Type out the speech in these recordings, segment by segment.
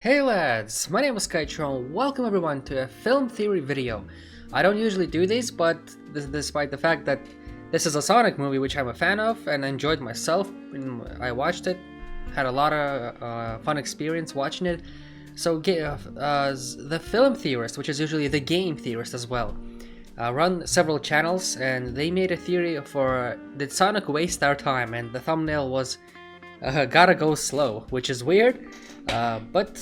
Hey lads, my name is Skychrew and welcome everyone to a film theory video. I don't usually do these, but despite the fact that this is a Sonic movie which I'm a fan of and enjoyed myself when I watched it, had a lot of fun experience watching it. So the film theorist, which is usually the game theorist as well, run several channels and they made a theory for did Sonic waste our time, and the thumbnail was gotta go slow, which is weird. But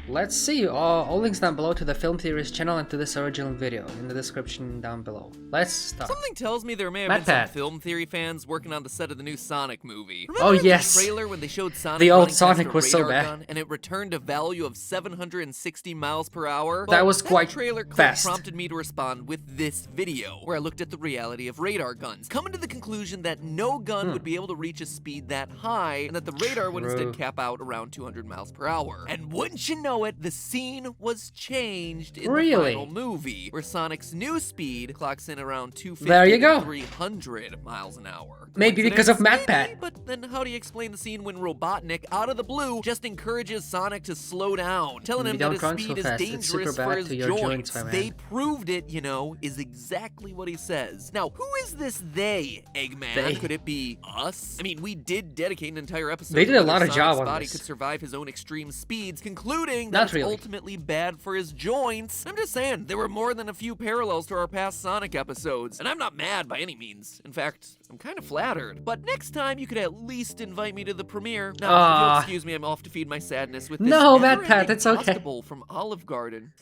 let's see. All links down below to the Film Theorist channel and to this original video in the description down below. Let's start. Something tells me there may have been some film theory fans working on the set of the new Sonic movie. Remember yes. the trailer when they showed Sonic the old running Sonic past a was so radar bad. gun and it returned a value of 760 miles per hour? That was quite that trailer clip fast. prompted me to respond with this video, where I looked at the reality of radar guns, coming to the conclusion that no gun would be able to reach a speed that high, and that the radar would instead cap out around 200 miles per hour. And wouldn't you know it, the scene was changed in the final movie, where Sonic's new speed clocks in around 250 to 300 miles an hour. Maybe because of MatPat. But then how do you explain the scene when Robotnik, out of the blue, just encourages Sonic to slow down, telling him that his speed is dangerous for his joints? They proved it, you know, is exactly what he says. Now, who is this they, Eggman? Could it be us? I mean, we did dedicate an entire episode they did a lot of Sonic's job on body this. could survive his own extreme speeds, concluding that it's ultimately bad for his joints. I'm just saying, there were more than a few parallels to our past Sonic episodes, and I'm not mad by any means. In fact, I'm kind of flattered. But next time, you could at least invite me to the premiere. Now, if you'll excuse me, I'm off to feed my sadness with this MatPat, it's okay. From Olive Garden.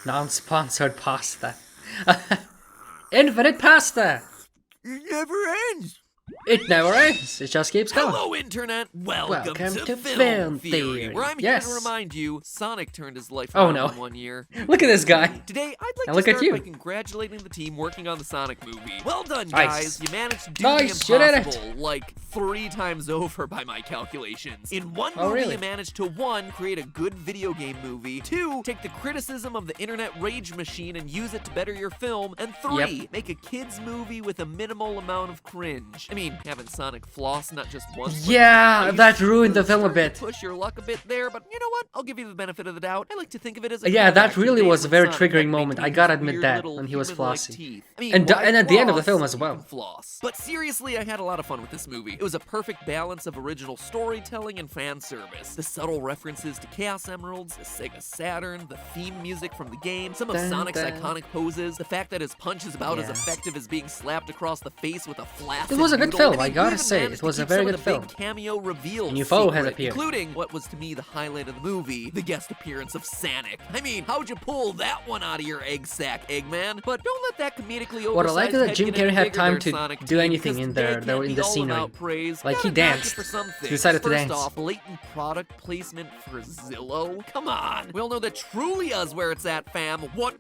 Non-sponsored pasta. Infinite pasta! It never ends! It never ends. It just keeps going. Hello, Internet. Welcome to Film Theory, where I'm here to remind you Sonic turned his life around in 1 year. Look at this guy. Today, I'd like to start by congratulating the team working on the Sonic movie. Well done, guys. You managed to do the impossible, like 3 times over by my calculations. In one movie, you managed to 1, create a good video game movie, 2, take the criticism of the internet rage machine and use it to better your film, and 3, make a kids movie with a minimal amount of cringe. I mean, having Sonic floss not just once. Yeah, that ruined the film a bit. Push your luck a bit there, but you know what? I'll give you the benefit of the doubt. I like to think of it as that really was a very triggering moment. I gotta admit that when he was flossing, and at the end of the film as well. But seriously, I had a lot of fun with this movie. It was a perfect balance of original storytelling and fan service. The subtle references to Chaos Emeralds, the Sega Saturn, the theme music from the game, some of Sonic's iconic poses, the fact that his punch is about as effective as being slapped across the face with a flaccid It was a good film, I gotta say. It was a very good film. Cameo reveal New foe has appeared, including what was to me the highlight of the movie, the guest appearance of Sonic. I mean, how'd you pull that one out of your egg sack, Eggman? But don't let that comedically oversized what I like is that Jim Carrey had time to Sonic do anything in there, in the scenery. Like he danced. He decided to dance. First off, blatant product placement for Zillow? Come on. We all know that Trulia's where it's at, fam. What?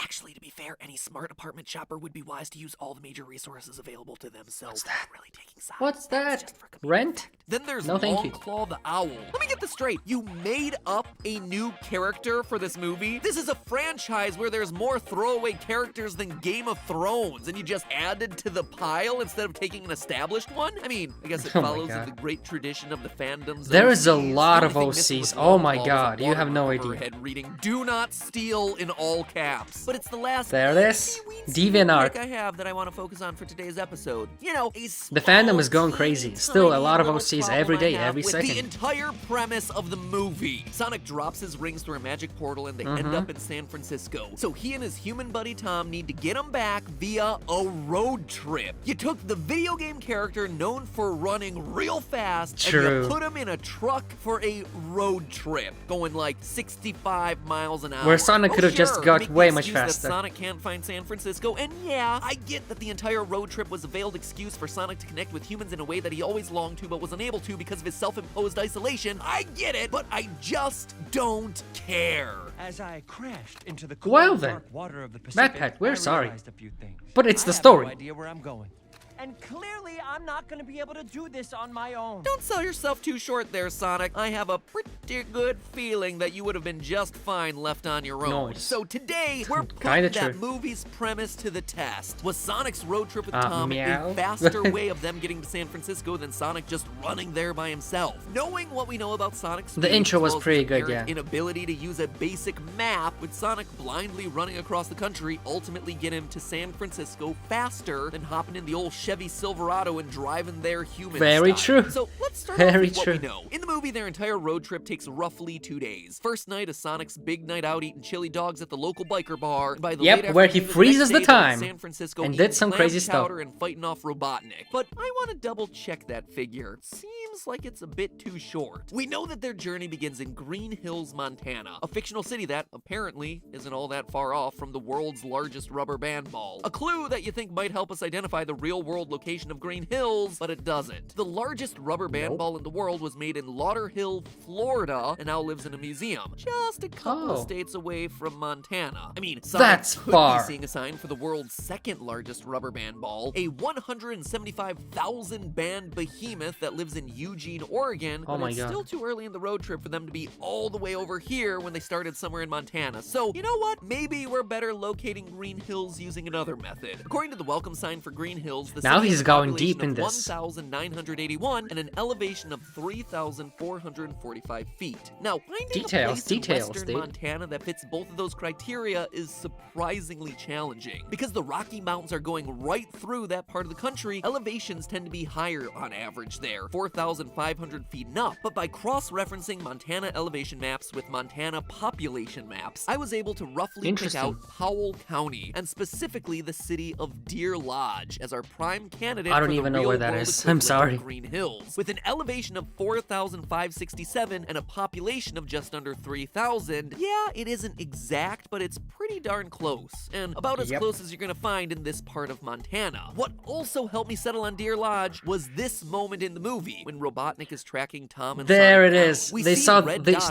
Actually, to be fair, any smart apartment shopper would be wise to use all the major resources available to them. So, really taking sides. What's that? Rent? Then there's Longclaw the Owl. Let me get this straight. You made up a new character for this movie? This is a franchise where there's more throwaway characters than Game of Thrones, and you just added to the pile instead of taking an established one? I mean, I guess it follows the great tradition of the fandoms. There is a lot of OCs. Oh my god, you have no idea. Reading, do not steal in all caps. But it's the last DeviantArt I have that I want to focus on for today's episode. You know, the fandom is going crazy. Still a lot of OCs every day, every second. The entire premise of the movie. Sonic drops his rings through a magic portal and they end up in San Francisco. So he and his human buddy Tom need to get him back via a road trip. You took the video game character known for running real fast and you put him in a truck for a road trip, going like 65 miles an hour. Where Sonic could have just got way much faster. Sonic can't find San Francisco, and yeah, I get that the entire road trip was a veiled excuse for Sonic to connect with humans in a way that he always longed to but was unable to because of his self-imposed isolation. I get it, but I just don't care. As I crashed into the cold, dark water of the Pacific, MatPat, we're sorry. a few things. But it's the story. I have no idea where I'm going. and clearly I'm not gonna be able to do this on my own. Don't sell yourself too short there, Sonic. I have a pretty good feeling that you would have been just fine left on your own. Nice. So today, we're putting that movie's premise to the test. Was Sonic's road trip with Tom a faster way of them getting to San Francisco than Sonic just running there by himself? Knowing what we know about Sonic's speed, the intro was pretty good, yeah. Inability to use a basic map, with Sonic blindly running across the country ultimately get him to San Francisco faster than hopping in the old Chevy Silverado and driving there human Very style. true. So let's start off with what we know. In the movie, their entire road trip takes roughly 2 days. First night is Sonic's big night out eating chili dogs at the local biker bar. By the late where he freezes the time San Francisco and did some crazy stuff. And fighting off Robotnik. But I want to double check that figure. Seems like it's a bit too short. We know that their journey begins in Green Hills, Montana, a fictional city that apparently isn't all that far off from the world's largest rubber band ball. A clue that you think might help us identify the real-world location of Green Hills, but it doesn't. The largest rubber band ball in the world was made in Lauderhill, Florida, and now lives in a museum, just a couple of states away from Montana. I mean, Sonic could be seeing a sign for the world's second largest rubber band ball, a 175,000 band behemoth that lives in Eugene, Oregon, but it's still too early in the road trip for them to be all the way over here when they started somewhere in Montana. So, you know what? Maybe we're better locating Green Hills using another method. According to the welcome sign for Green Hills, the now city he's has a going deep population in of this. 1,981 and an elevation of 3,445 feet. Now, finding a place in western Montana that fits both of those criteria is surprisingly challenging. Because the Rocky Mountains are going right through that part of the country, elevations tend to be higher on average there, 4,500 feet and up. But by cross-referencing Montana elevation maps with Montana population maps, I was able to roughly pick out Powell County, and specifically the city of Deer Lodge, as our prime candidate I don't even know where that is. I'm sorry. Green Hills. With an elevation of 4,567 and a population of just under 3,000, yeah, it isn't exact, but it's pretty darn close, and about as close as you're gonna find in this part of Montana. What also helped me settle on Deer Lodge was this moment in the movie, when Robotnik is tracking Tom and there Sonic it is.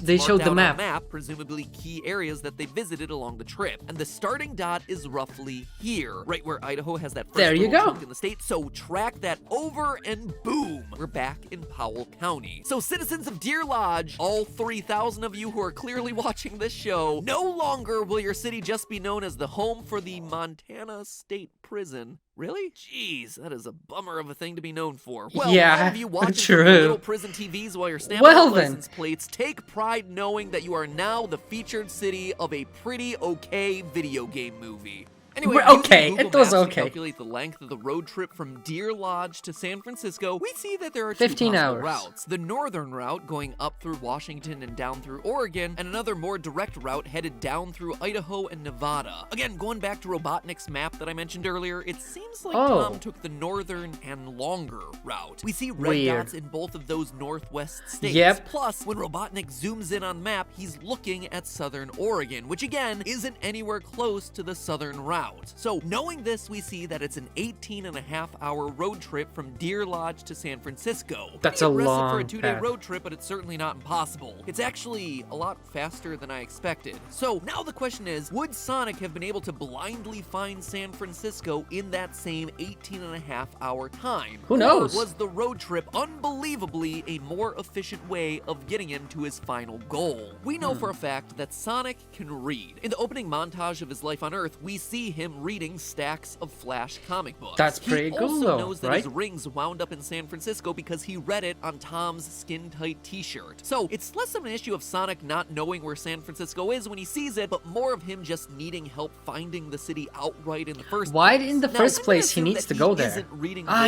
They showed the map. Presumably key areas that they visited along the trip, and the starting dot is roughly here, right where Idaho has that first chunk in the state. So track that over, and boom, we're back in Powell County. So citizens of Deer Lodge, all 3,000 of you who are clearly watching this show, no longer will your city just be known as the home for the Montana State Prison. Really? Jeez, that is a bummer of a thing to be known for. Well, yeah, of you watching true. Little prison TVs while you're stamping out license plates, take pride knowing that you are now the featured city of a pretty okay video game movie. Anyway, it was okay. To calculate the length of the road trip from Deer Lodge to San Francisco, we see that there are 15 two hours. routes. The northern route going up through Washington and down through Oregon, and another more direct route headed down through Idaho and Nevada. Again, going back to Robotnik's map that I mentioned earlier, it seems like Tom took the northern and longer route. We see red dots in both of those northwest states. Plus, when Robotnik zooms in on the map, he's looking at southern Oregon, which again, isn't anywhere close to the southern route. So knowing this, we see that it's an 18.5-hour road trip from Deer Lodge to San Francisco. That's a long for a 2-day road trip, but it's certainly not impossible. It's actually a lot faster than I expected. So now the question is, would Sonic have been able to blindly find San Francisco in that same 18.5-hour time? Who knows? Or was the road trip unbelievably a more efficient way of getting him to his final goal? We know for a fact that Sonic can read. In the opening montage of his life on Earth, we see him reading stacks of Flash comic books. That's pretty cool, though, He also knows that right? his rings wound up in San Francisco because he read it on Tom's skin-tight t-shirt. So it's less of an issue of Sonic not knowing where San Francisco is when he sees it, but more of him just needing help finding the city outright in the first place. Why in the first place he needs to go there?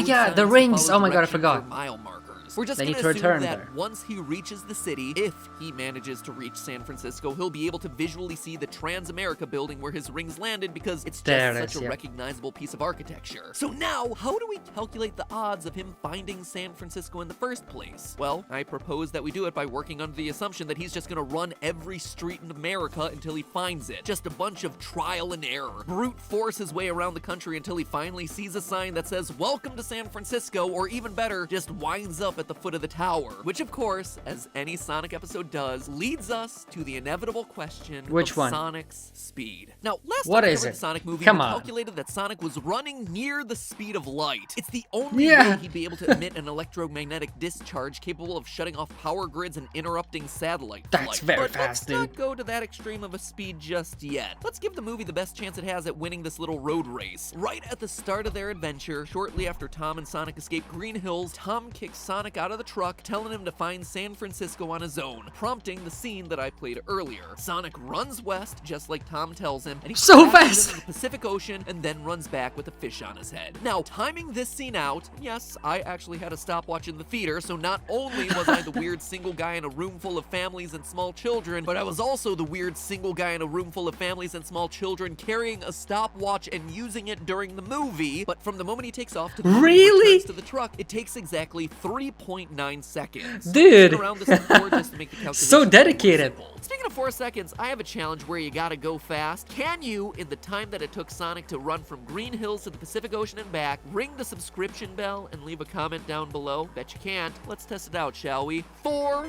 Yeah, the rings. Oh my god, I forgot. Mile markers. We're just They going need to to assume return that there. once he reaches the city, if he manages to reach San Francisco, he'll be able to visually see the Transamerica building where his rings landed because it's just such a recognizable piece of architecture. So now, how do we calculate the odds of him finding San Francisco in the first place? Well, I propose that we do it by working under the assumption that he's just going to run every street in America until he finds it. Just a bunch of trial and error. Brute force his way around the country until he finally sees a sign that says, "Welcome to San Francisco," or even better, just winds up at at the foot of the tower. Which, of course, as any Sonic episode does, leads us to the inevitable question of Sonic's speed. Now, last time I covered the Sonic movie, we calculated that Sonic was running near the speed of light. It's the only way he'd be able to emit an electromagnetic discharge capable of shutting off power grids and interrupting satellite flight. That's very fast, dude. Let's not go to that extreme of a speed just yet. Let's give the movie the best chance it has at winning this little road race. Right at the start of their adventure, shortly after Tom and Sonic escape Green Hills, Tom kicks Sonic out of the truck, telling him to find San Francisco on his own, prompting the scene that I played earlier. Sonic runs west, just like Tom tells him, and he crashes into the Pacific Ocean and then runs back with a fish on his head. Now, timing this scene out, yes, I actually had a stopwatch in the theater, so not only was I the weird single guy in a room full of families and small children, but I was also the weird single guy in a room full of families and small children carrying a stopwatch and using it during the movie. But from the moment he takes off to the moment he returns to the truck, it takes exactly 3.9 seconds. Dude, around this before just to make the calculation so dedicated. Speaking of 4 seconds, I have a challenge where you gotta go fast. Can you, in the time that it took Sonic to run from Green Hills to the Pacific Ocean and back, ring the subscription bell and leave a comment down below? Bet you can't. Let's test it out, shall we? 4,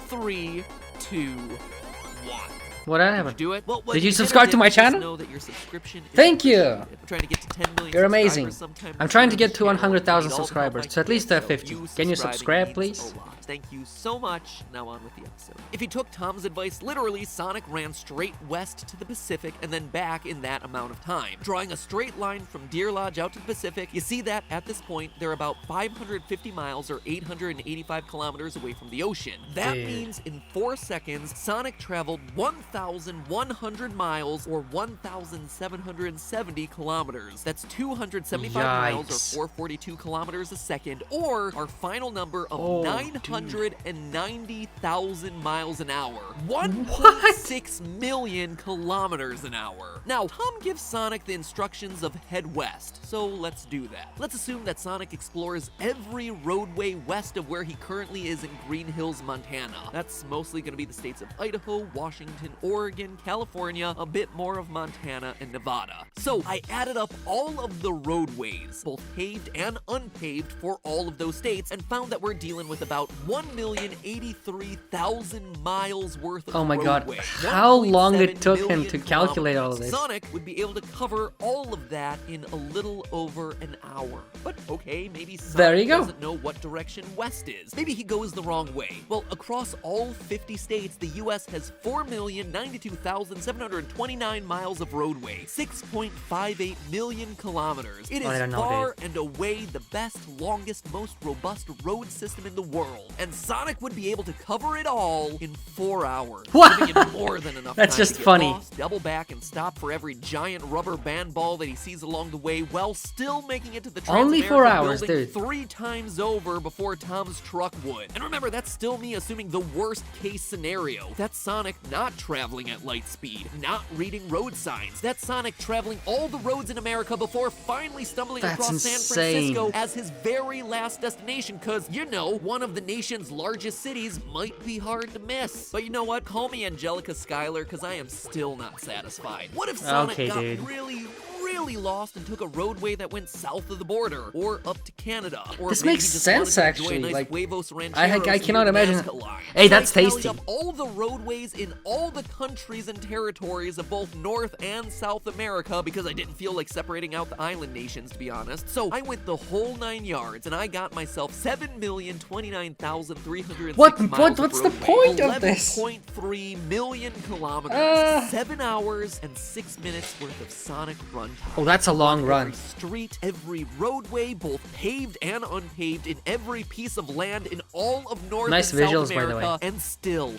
3, 2, 1. What happened? Did you do it? Well, did you subscribe to my channel? Know that your subscription is Thank you. Trying to get to 10 million. You're amazing. I'm trying to get to 100,000 subscribers, so at least 50. Can you subscribe, please? Thank you so much. Now on with the episode. If you took Tom's advice literally, Sonic ran straight west to the Pacific and then back in that amount of time, drawing a straight line from Deer Lodge out to the Pacific. You see that at this point, they're about 550 miles or 885 kilometers away from the ocean. That means in 4 seconds, Sonic traveled 1,100 miles or 1,770 kilometers. That's 275 miles or 442 kilometers a second, or our final number of 990,000 miles an hour. 1.6 million kilometers an hour. Now, Tom gives Sonic the instructions of head west, so let's do that. Let's assume that Sonic explores every roadway west of where he currently is in Green Hills, Montana. That's mostly going to be the states of Idaho, Washington, Oregon, California, a bit more of Montana, and Nevada. So I added up all of the roadways, both paved and unpaved, for all of those states, and found that we're dealing with about 1,083,000 miles worth of roadway. God, how long it took him to calculate all of this. Sonic would be able to cover all of that in a little over an hour. But okay, maybe Sonic doesn't know what direction west is. Maybe he goes the wrong way. Well, across all 50 states, the US has 4,092,729 miles of roadway, 6.58 million kilometers. It is far and away the best, longest, most robust road system in the world, and Sonic would be able to cover it all in 4 hours. What? Giving him more than enough That's time just to get funny. lost, double back and stop for every giant rubber band ball that he sees along the way, while still making it to the Only 4 hours, building dude. 3 times over before Tom's truck would. And remember, that's still me assuming the worst case scenario. That's Sonic not traveling at light speed, not reading road signs. That's Sonic traveling all the roads in America before finally stumbling across San Francisco as his very last destination, because, you know, one of the nation's largest cities might be hard to miss. But you know what? Call me Angelica Schuyler, because I am still not satisfied. What if Sonic got really lost and took a roadway that went south of the border, or up to Canada, or this maybe makes he just sense wanted to enjoy actually. a nice Like, Huevos I Rancheros cannot near imagine. Nazca line. Hey, So that's I tallied tasty. up all the roadways in all the countries and territories of both North and South America, because I didn't feel like separating out the island nations, to be honest. So I went the whole 9 yards, and I got myself 7,029,306 miles What's the point of this? 11.3 million kilometers, 7 hours and 6 minutes worth of Sonic run time. Oh, that's a long run. Every street, every roadway, both paved and unpaved, in every piece of land in all of North and South America, and still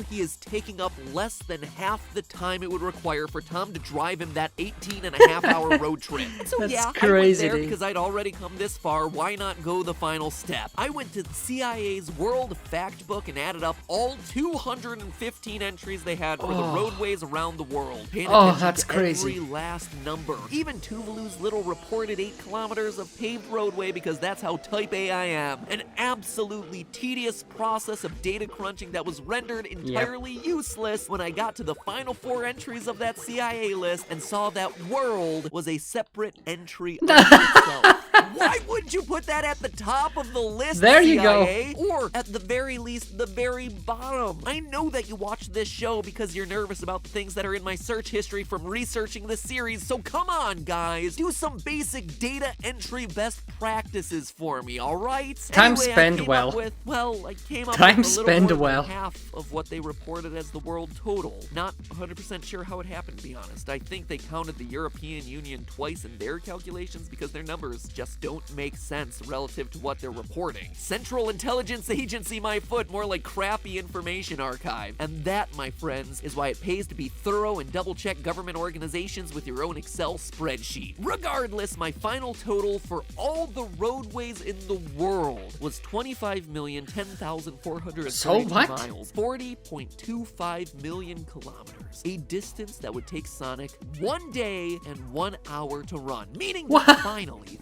he is taking up less than half the time it would require for Tom to drive him that 18.5-hour road trip. So That's yeah, crazy, I went there dude. because I'd already come this far. Why not go the final step? I went to the CIA's World Fact Book and added up all 215 entries they had for the roadways around the world. Paying attention that's to crazy. every last number. Even Tuvalu's little reported 8 kilometers of paved roadway, because that's how type A I am. An absolutely tedious process of data crunching that was rendered entirely useless when I got to the final 4 entries of that CIA list and saw that world was a separate entry unto itself. Why wouldn't you put that at the top of the list, There you CIA? Or at the very least, the very bottom. I know that you watched this show because you're nervous about the things that are in my search history from researching this series, so come on, guys. Do some basic data entry best practices for me, alright? Time Anyway, spent I came up Time with a spent little more well. than half of what they reported as the world total. Not 100% sure how it happened, to be honest. I think they counted the European Union twice in their calculations because their numbers just don't make sense relative to what they're reporting. Central Intelligence Agency, my foot, more like crappy information archive. And that, my friends, is why it pays to be thorough and double-check government organizations with your own Excel spreadsheet. Regardless, my final total for all the roadways in the world was 25,010,432 miles, 40.25 million kilometers. A distance that would take Sonic 1 day and 1 hour to run. Meaning that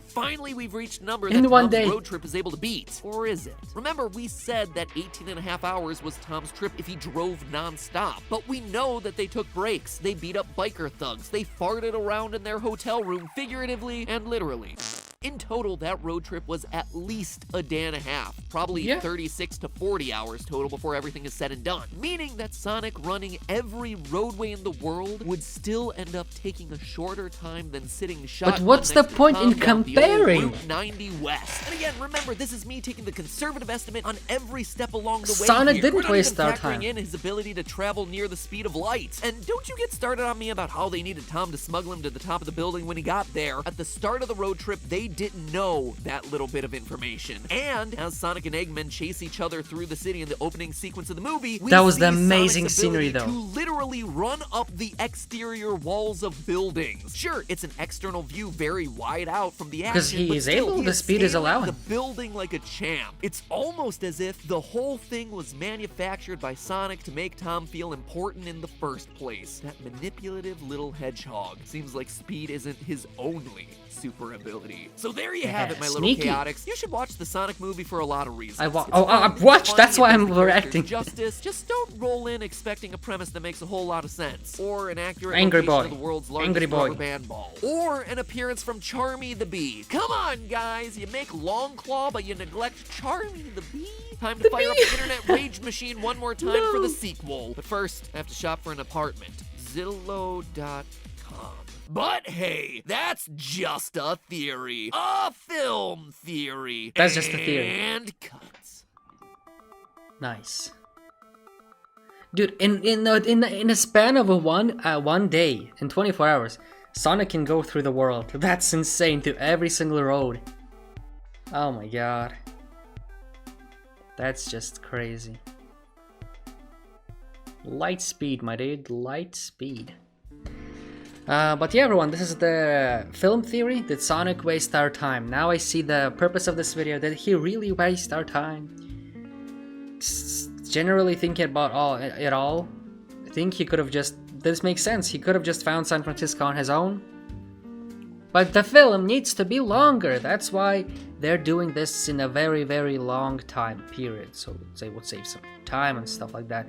finally we've reached a number that Tom's road trip is able to beat. Or is it? Remember, we said that 18.5 hours was Tom's trip if he drove non-stop. But we know that they took breaks. They beat up biker thugs. They farted around in their hotel room, figuratively and literally. In total, that road trip was at least a day and a half, probably 36 to 40 hours total before everything is said and done. Meaning that Sonic running every roadway in the world would still end up taking a shorter time than sitting shotgun. But what's the point in comparing? Route 90 West. And again, remember, this is me taking the conservative estimate on every step along the way. Sonic didn't waste our time. time. In his ability to travel near the speed of light. And don't you get started on me about how they needed Tom to smuggle him to the top of the building when he got there. At the start of the road trip, they didn't know that little bit of information. And as Sonic and Eggman chase each other through the city in the opening sequence of the movie, that was the amazing Sonic's scenery though. To literally run up the exterior walls of buildings. Sure, it's an external view very wide out from the action, because he is able, the speed is allowing. The building like a champ. It's almost as if the whole thing was manufactured by Sonic to make Tom feel important in the first place. That manipulative little hedgehog. Seems like speed isn't his only super ability. So there you have it, my little chaotics. You should watch the Sonic movie for a lot of reasons. I've watched, that's why I'm overacting. Justice, just don't roll in expecting a premise that makes a whole lot of sense. Or an accurate Angry location boy. of the world's largest rubber band ball. Or an appearance from Charmy the Bee. Come on, guys, you make Long Claw, but you neglect Charmy the Bee? Time to fire up the internet rage machine one more time for the sequel. But first, I have to shop for an apartment. Zillow.com. But hey, that's just a theory. A film theory. That's just a theory. And cuts. Nice. Dude, in a span of one day, in 24 hours, Sonic can go through the world. That's insane, to every single road. Oh my god. That's just crazy. Light speed, my dude. Light speed. But yeah, everyone, this is the film theory. Did Sonic waste our time? Now I see the purpose of this video. Did he really waste our time? Generally thinking about it all, I think he could have just... This makes sense. He could have just found San Francisco on his own. But the film needs to be longer. That's why they're doing this in a very, very long time period. So they would save some time and stuff like that.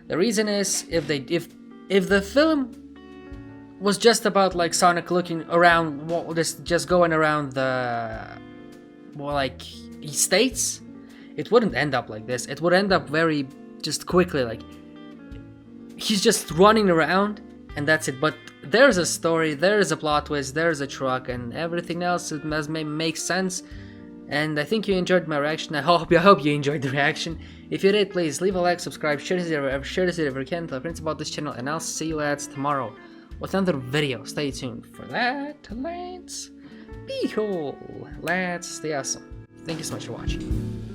The reason is, if the film was just about like Sonic looking around, just going around the states, it wouldn't end up like this. It would end up very just quickly, like he's just running around and that's it. But there's a story, there's a plot twist, there's a truck, and everything else it makes sense. And I think you enjoyed my reaction. I hope you enjoyed the reaction. If you did, please leave a like, subscribe, share this video if you can, tell friends about this channel, and I'll see you lads tomorrow with another video. Stay tuned for that. Let's be cool. Let's stay awesome. Thank you so much for watching.